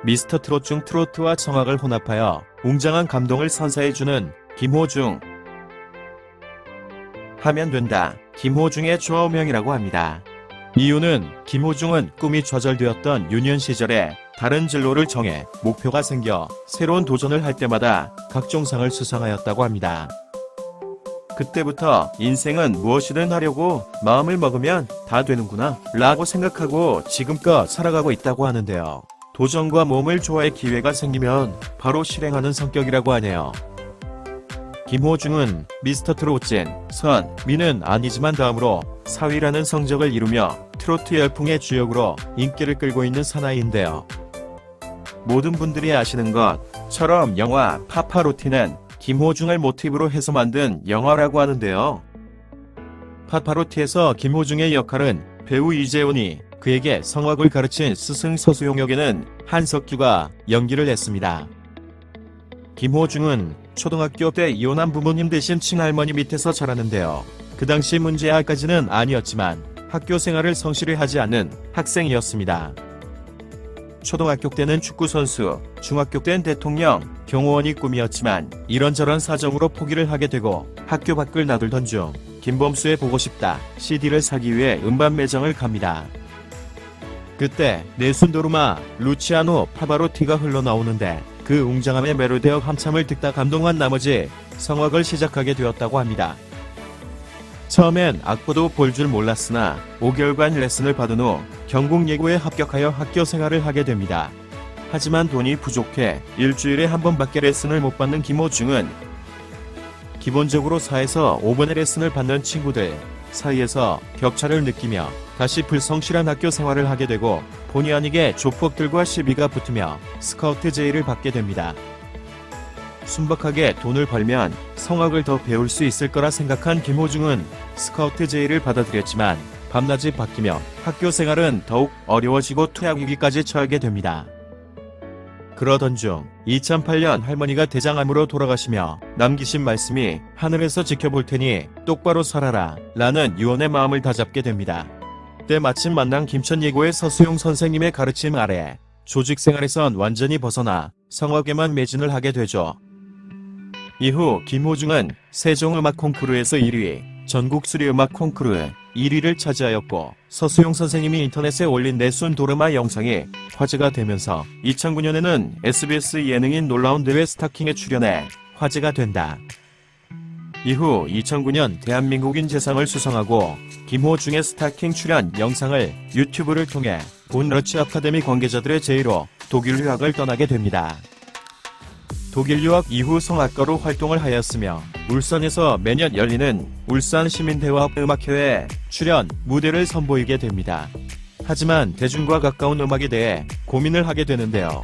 미스터트롯 중 트로트와 성악을 혼합하여 웅장한 감동을 선사해주는 김호중. 하면 된다. 김호중의 좌우명이라고 합니다. 이유는 김호중은 꿈이 좌절되었던 유년 시절에 다른 진로를 정해 목표가 생겨 새로운 도전을 할 때마다 각종 상을 수상하였다고 합니다. 그때부터 인생은 무엇이든 하려고 마음을 먹으면 다 되는구나 라고 생각하고 지금껏 살아가고 있다고 하는데요. 도전과 모험을 좋아해 기회가 생기면 바로 실행하는 성격이라고 하네요. 김호중은 미스터트롯 찐, 선, 미는 아니지만 다음으로 4위라는 성적을 이루며 트로트 열풍의 주역으로 인기를 끌고 있는 사나이인데요. 모든 분들이 아시는 것처럼 영화 파파로티는 김호중을 모티브로 해서 만든 영화라고 하는데요. 파파로티에서 김호중의 역할은 배우 이재훈이 그에게 성악을 가르친 스승 서수용 역에는 한석규가 연기를 했습니다. 김호중은 초등학교 때 이혼한 부모님 대신 친할머니 밑에서 자랐는데요. 그 당시 문제아까지는 아니었지만 학교 생활을 성실히 하지 않는 학생이었습니다. 초등학교 때는 축구선수, 중학교 땐 대통령, 경호원이 꿈이었지만 이런저런 사정으로 포기를 하게 되고 학교 밖을 나돌던 중 김범수의 보고 싶다 CD를 사기 위해 음반 매장을 갑니다. 그때 네순도르마, 루치아노 파바로티가 흘러나오는데 그 웅장함에 매료되어 한참을 듣다 감동한 나머지 성악을 시작하게 되었다고 합니다. 처음엔 악보도 볼 줄 몰랐으나 5개월간 레슨을 받은 후 경북예고에 합격하여 학교 생활을 하게 됩니다. 하지만 돈이 부족해 일주일에 한 번밖에 레슨을 못 받는 김호중은 기본적으로 4에서 5번의 레슨을 받는 친구들 사이에서 격차를 느끼며 다시 불성실한 학교 생활을 하게 되고 본의 아니게 조폭들과 시비가 붙으며 스카우트 제의를 받게 됩니다. 순박하게 돈을 벌면 성악을 더 배울 수 있을 거라 생각한 김호중은 스카우트 제의를 받아들였지만 밤낮이 바뀌며 학교 생활은 더욱 어려워지고 투약 위기까지 처하게 됩니다. 그러던 중 2008년 할머니가 대장암으로 돌아가시며 남기신 말씀이 하늘에서 지켜볼 테니 똑바로 살아라 라는 유언의 마음을 다잡게 됩니다. 때마침 만난 김천예고의 서수용 선생님의 가르침 아래 조직생활에선 완전히 벗어나 성악에만 매진을 하게 되죠. 이후 김호중은 세종음악 콩쿠르에서 1위, 전국 수리음악 콩쿠르 1위를 차지하였고 서수용 선생님이 인터넷에 올린 내순 도르마 영상이 화제가 되면서 2009년에는 SBS 예능인 놀라운 대회 스타킹에 출연해 화제가 된다. 이후 2009년 대한민국인 재상을 수상하고 김호중의 스타킹 출연 영상을 유튜브를 통해 본 러치 아카데미 관계자들의 제의로 독일 유학을 떠나게 됩니다. 독일 유학 이후 성악가로 활동을 하였으며 울산에서 매년 열리는 울산시민대화음악회에 출연 무대를 선보이게 됩니다. 하지만 대중과 가까운 음악에 대해 고민을 하게 되는데요.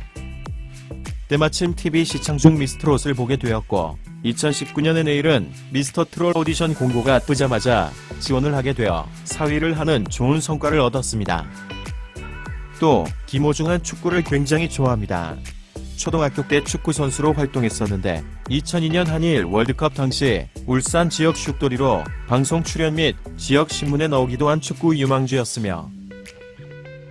때마침 TV 시청 중 미스트롯을 보게 되었고 2019년의 내일은 미스터트롯 오디션 공고가 뜨자마자 지원을 하게 되어 4위를 하는 좋은 성과를 얻었습니다. 또 김호중은 축구를 굉장히 좋아합니다. 초등학교 때 축구선수로 활동했었는데 2002년 한일 월드컵 당시 울산 지역 슛돌이로 방송 출연 및 지역 신문에 나오기도 한 축구 유망주였으며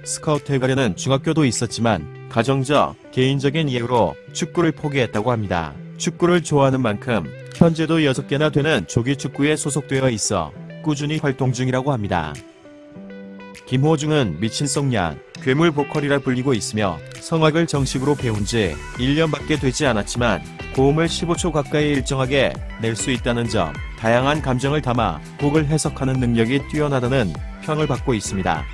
스카우트에 가려는 중학교도 있었지만 가정적, 개인적인 이유로 축구를 포기했다고 합니다. 축구를 좋아하는 만큼 현재도 6개나 되는 조기 축구에 소속되어 있어 꾸준히 활동 중이라고 합니다. 김호중은 미친 송양, 괴물 보컬이라 불리고 있으며 성악을 정식으로 배운 지 1년밖에 되지 않았지만 고음을 15초 가까이 일정하게 낼 수 있다는 점, 다양한 감정을 담아 곡을 해석하는 능력이 뛰어나다는 평을 받고 있습니다.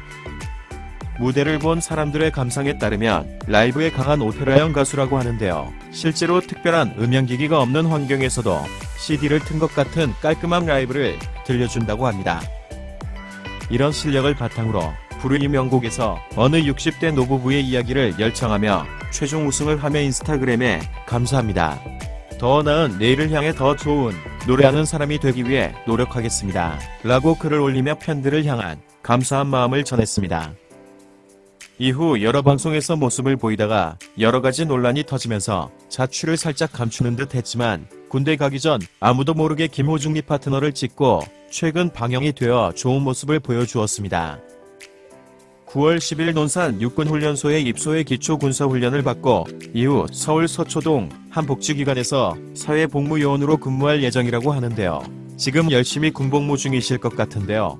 무대를 본 사람들의 감상에 따르면 라이브에 강한 오페라형 가수라고 하는데요. 실제로 특별한 음향기기가 없는 환경에서도 CD를 튼 것 같은 깔끔한 라이브를 들려준다고 합니다. 이런 실력을 바탕으로 불의 명곡에서 어느 60대 노부부의 이야기를 열창하며 최종 우승을 하며 인스타그램에 감사합니다. 더 나은 내일을 향해 더 좋은 노래하는 사람이 되기 위해 노력하겠습니다. 라고 글을 올리며 팬들을 향한 감사한 마음을 전했습니다. 이후 여러 방송에서 모습을 보이다가 여러가지 논란이 터지면서 자취를 살짝 감추는 듯 했지만 군대 가기 전 아무도 모르게 김호중리 파트너를 찍고 최근 방영이 되어 좋은 모습을 보여주었습니다. 9월 10일 논산 육군훈련소에 입소해 기초군사훈련을 받고 이후 서울 서초동 한 복지기관에서 사회복무요원으로 근무할 예정이라고 하는데요. 지금 열심히 군복무 중이실 것 같은데요.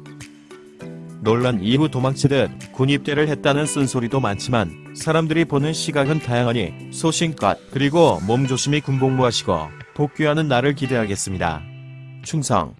논란 이후 도망치듯 군 입대를 했다는 쓴소리도 많지만 사람들이 보는 시각은 다양하니 소신껏 그리고 몸조심히 군복무하시고 복귀하는 날을 기대하겠습니다. 충성.